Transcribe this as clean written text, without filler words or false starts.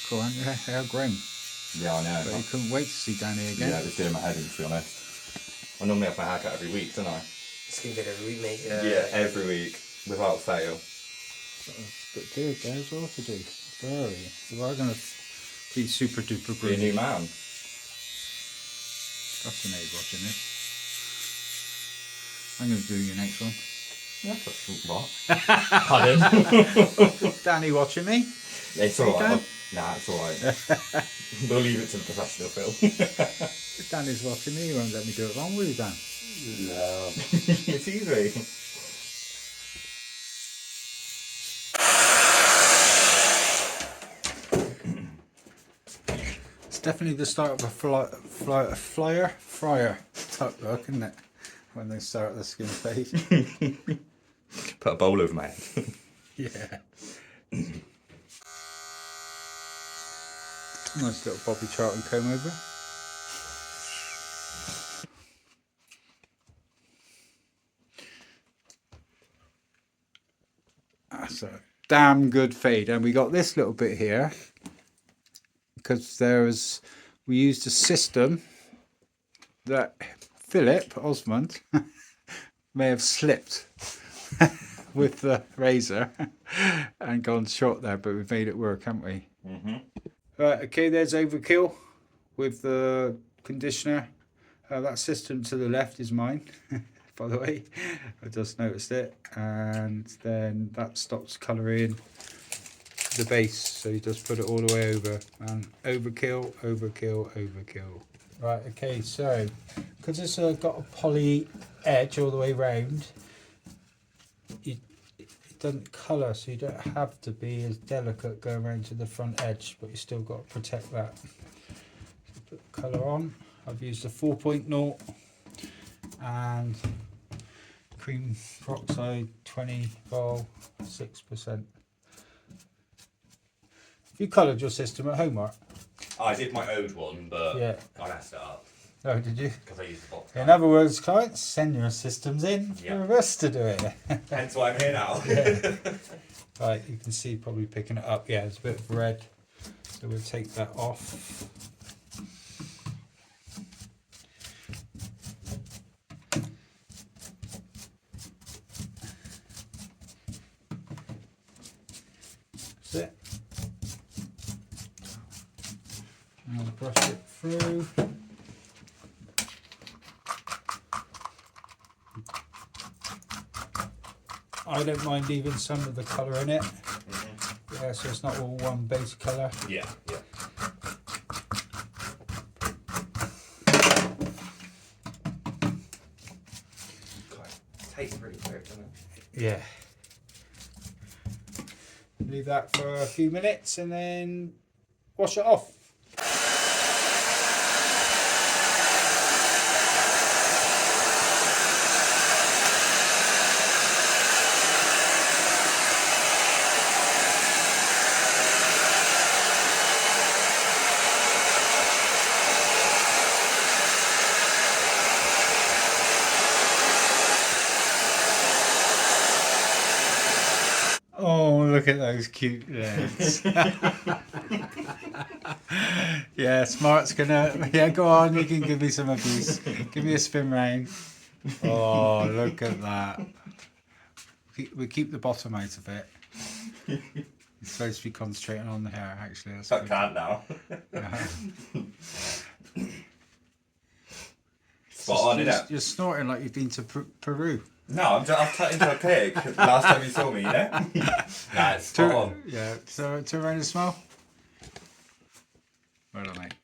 Cool, aren't you? They are grown. Yeah, I know. But you couldn't wait to see Danny again. Yeah, it's doing my head in, to be honest. I normally have my haircut every week, don't I? Skin good every week, mate. Yeah, every week, without fail. But good there as well to do. Very. So we're going to be super duper Be a green. new man. Fascinated watching this. I'm going to do your next one. Yeah, that's what? Pardon? Danny watching me? It's alright. Nah, it's alright. We'll leave it to the professional film. If Danny's watching me, you won't let me do it wrong, will you, Dan? No. It's easy. It's definitely the start of a fryer type look, isn't it? When they start the skin fade. Put a bowl over my head. Yeah. Nice little Bobby Charlton comb over. That's a damn good fade. And we got this little bit here because we used a system that Philip Osmond may have slipped with the razor and gone short there, but we've made it work, haven't we? Mm-hmm. Right, okay, there's Overkill with the conditioner. That system to the left is mine, by the way. I just noticed it. And then that stops colouring the base, so you just put it all the way over. And Overkill, Overkill, Overkill. Right, okay, so because it's got a poly edge all the way round, it doesn't colour, so you don't have to be as delicate going around to the front edge, but you still got to protect that. So put the colour on. I've used a 4.0 and cream peroxide 20 vol 6%. Have you coloured your system at home, Mark? I did my old one, but Yeah. I messed it up. Oh, did you? Because I used the box. In other words, clients, send your systems in Yeah. for us to do it. Hence why I'm here now. Yeah. Right, you can see probably picking it up. Yeah, it's a bit of red. So we'll take that off. That's it. And I'll brush it through. I don't mind leaving some of the colour in it. Mm-hmm. Yeah, so it's not all one base colour. Yeah, yeah. God, it tastes really good, doesn't it? Yeah. Leave that for a few minutes and then wash it off. Oh, look at those cute legs. Yeah, Smart's gonna... Yeah, go on, you can give me some of these. Give me a spin round. Oh, look at that. We keep the bottom out of it. You're supposed to be concentrating on the hair, actually. That's I good. can't now. Spot on, innit? You're snorting like you've been to Peru. No, I've turned into a pig last time you saw me, you know? Nah, it's spot on. Yeah, so turn around and smell. Well done, mate.